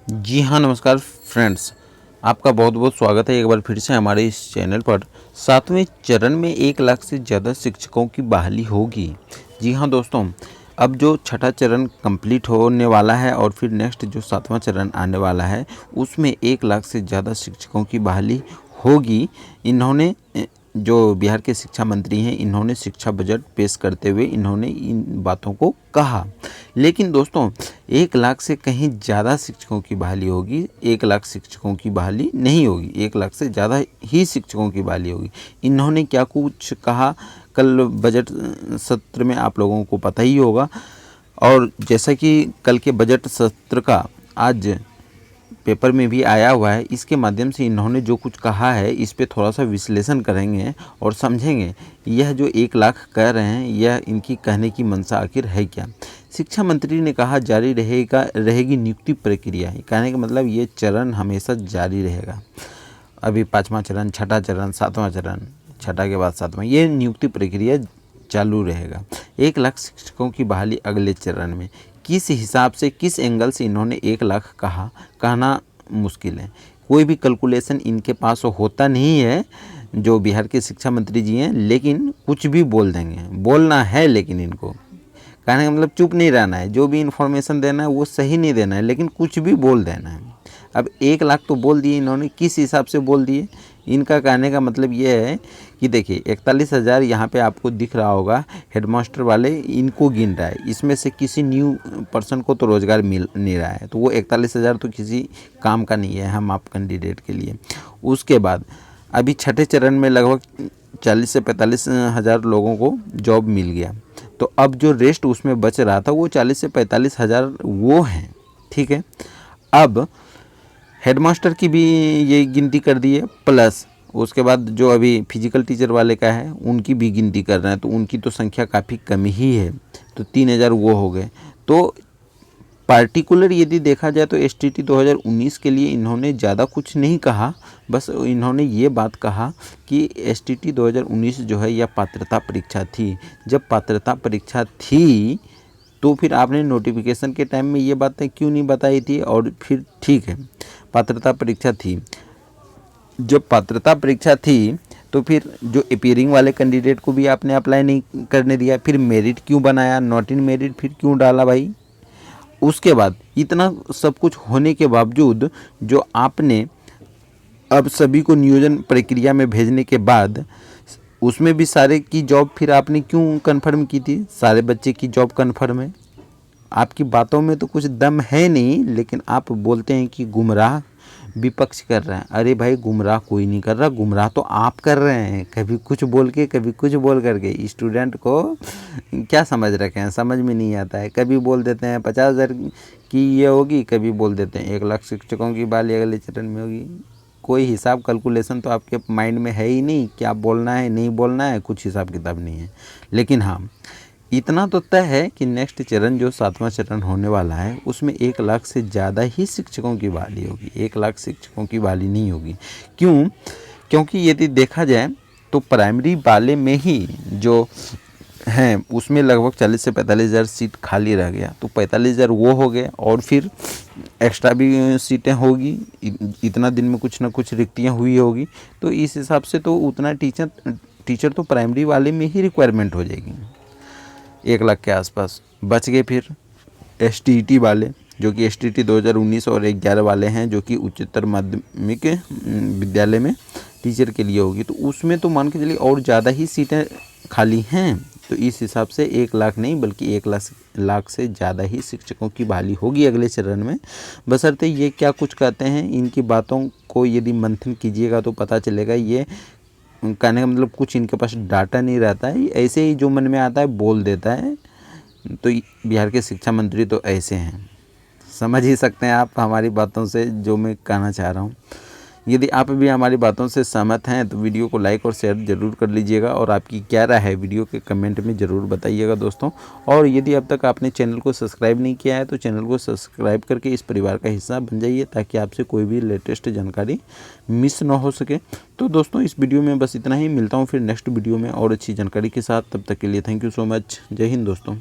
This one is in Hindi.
जी हाँ, नमस्कार फ्रेंड्स। आपका बहुत बहुत स्वागत है एक बार फिर से हमारे इस चैनल पर। 7वें चरण में 1 लाख से ज़्यादा शिक्षकों की बहाली होगी। जी हाँ दोस्तों, अब जो छठा चरण कंप्लीट होने वाला है और फिर नेक्स्ट जो 7वां चरण आने वाला है, उसमें 1 लाख से ज़्यादा शिक्षकों की बहाली होगी। इन्होंने जो बिहार के शिक्षा मंत्री हैं, इन्होंने शिक्षा बजट पेश करते हुए इन्होंने इन बातों को कहा। लेकिन दोस्तों, 1 लाख से कहीं ज़्यादा शिक्षकों की बहाली होगी, 1 लाख शिक्षकों की बहाली नहीं होगी, 1 लाख से ज़्यादा ही शिक्षकों की बहाली होगी। इन्होंने क्या कुछ कहा कल बजट सत्र में, आप लोगों को पता ही होगा। और जैसा कि कल के बजट सत्र का आज पेपर में भी आया हुआ है, इसके माध्यम से इन्होंने जो कुछ कहा है इस पे थोड़ा सा विश्लेषण करेंगे और समझेंगे यह जो 1 लाख कह रहे हैं, यह इनकी कहने की मंशा आखिर है क्या। शिक्षा मंत्री ने कहा जारी रहेगी नियुक्ति प्रक्रिया। कहने का मतलब ये चरण हमेशा जारी रहेगा। अभी 5वां चरण, छठा चरण, 7वां चरण, छठा के बाद 7वां, ये नियुक्ति प्रक्रिया चालू रहेगा। 1 लाख शिक्षकों की बहाली अगले चरण में। किस हिसाब से, किस एंगल से इन्होंने 1 लाख कहा, कहना मुश्किल है। कोई भी कैलकुलेशन इनके पास होता नहीं है जो बिहार के शिक्षा मंत्री जी हैं, लेकिन कुछ भी बोल देंगे। बोलना है लेकिन इनको, कहने का मतलब चुप नहीं रहना है। जो भी इन्फॉर्मेशन देना है वो सही नहीं देना है, लेकिन कुछ भी बोल देना है। अब 1 लाख तो बोल दिए इन्होंने, किस हिसाब से बोल दिए। इनका कहने का मतलब ये है कि देखिए 41,000 यहाँ पे आपको दिख रहा होगा, हेडमास्टर वाले इनको गिन रहा है। इसमें से किसी न्यू पर्सन को तो रोज़गार मिल नहीं रहा है, तो वो 41,000 तो किसी काम का नहीं है हम आप कैंडिडेट के लिए। उसके बाद अभी छठे चरण में लगभग 40 से 45,000 लोगों को जॉब मिल गया। तो अब जो रेस्ट उसमें बच रहा था वो 40 से 45,000 वो हैं, ठीक है। अब हेडमास्टर की भी ये गिनती कर दी है, प्लस उसके बाद जो अभी फिजिकल टीचर वाले का है उनकी भी गिनती कर रहे हैं, तो उनकी तो संख्या काफ़ी कम ही है। तो 3,000 वो हो गए। तो पार्टिकुलर यदि देखा जाए तो एसटीटी 2019 के लिए इन्होंने ज़्यादा कुछ नहीं कहा। बस इन्होंने ये बात कहा कि एसटीटी 2019 जो है यह पात्रता परीक्षा थी। जब पात्रता परीक्षा थी तो फिर आपने नोटिफिकेशन के टाइम में ये बातें क्यों नहीं बताई थी। और फिर ठीक है, पात्रता परीक्षा थी। जब पात्रता परीक्षा थी तो फिर जो अपीयरिंग वाले कैंडिडेट को भी आपने अप्लाई नहीं करने दिया। फिर मेरिट क्यों बनाया, नॉट इन मेरिट फिर क्यों डाला भाई। उसके बाद इतना सब कुछ होने के बावजूद जो आपने अब सभी को नियोजन प्रक्रिया में भेजने के बाद उसमें भी सारे की जॉब फिर आपने क्यों कंफर्म की थी। सारे बच्चे की जॉब कंफर्म है। आपकी बातों में तो कुछ दम है नहीं, लेकिन आप बोलते हैं कि गुमराह विपक्ष कर रहे हैं। अरे भाई, गुमराह कोई नहीं कर रहा, गुमराह तो आप कर रहे हैं। कभी कुछ बोल के, कभी कुछ बोल करके स्टूडेंट को क्या समझ रखे हैं, समझ में नहीं आता है। कभी बोल देते हैं 50,000 की ये होगी, कभी बोल देते हैं 1 लाख शिक्षकों की बहाली अगले चरण में होगी। कोई हिसाब कैलकुलेशन तो आपके माइंड में है ही नहीं, क्या बोलना है नहीं बोलना है, कुछ हिसाब किताब नहीं है। लेकिन हाँ, इतना तो तय है कि नेक्स्ट चरण जो 7वां चरण होने वाला है उसमें 1 लाख से ज़्यादा ही शिक्षकों की बहाली होगी। 1 लाख शिक्षकों की बहाली नहीं होगी। क्यों? क्योंकि यदि देखा जाए तो प्राइमरी वाले में ही जो हैं उसमें लगभग 40 से 45,000 सीट खाली रह गया। तो 45,000 वो हो गए और फिर एक्स्ट्रा भी सीटें होगी। इतना दिन में कुछ ना कुछ रिक्तियाँ हुई होगी। तो इस हिसाब से तो उतना टीचर तो प्राइमरी वाले में ही रिक्वायरमेंट हो जाएगी। 1 लाख के आसपास बच गए। फिर एसटीटी वाले, जो कि एसटीटी 2019 और 11 वाले हैं, जो कि उच्चतर माध्यमिक विद्यालय में टीचर के लिए होगी। तो उसमें तो मान के चलिए और ज़्यादा ही सीटें खाली हैं। तो इस हिसाब से 1 लाख नहीं बल्कि 1 लाख से ज़्यादा ही शिक्षकों की बहाली होगी अगले चरण में। बशर्ते ये क्या कुछ कहते हैं, इनकी बातों को यदि मंथन कीजिएगा तो पता चलेगा। ये कहने का मतलब कुछ इनके पास डाटा नहीं रहता है, ऐसे ही जो मन में आता है बोल देता है। तो बिहार के शिक्षा मंत्री तो ऐसे हैं, समझ ही सकते हैं आप हमारी बातों से जो मैं कहना चाह रहा हूँ। यदि आप भी हमारी बातों से सहमत हैं तो वीडियो को लाइक और शेयर ज़रूर कर लीजिएगा, और आपकी क्या राय है वीडियो के कमेंट में ज़रूर बताइएगा दोस्तों। और यदि अब तक आपने चैनल को सब्सक्राइब नहीं किया है तो चैनल को सब्सक्राइब करके इस परिवार का हिस्सा बन जाइए, ताकि आपसे कोई भी लेटेस्ट जानकारी मिस ना हो सके। तो दोस्तों, इस वीडियो में बस इतना ही। मिलता हूँ फिर नेक्स्ट वीडियो में और अच्छी जानकारी के साथ। तब तक के लिए थैंक यू सो मच। जय हिंद दोस्तों।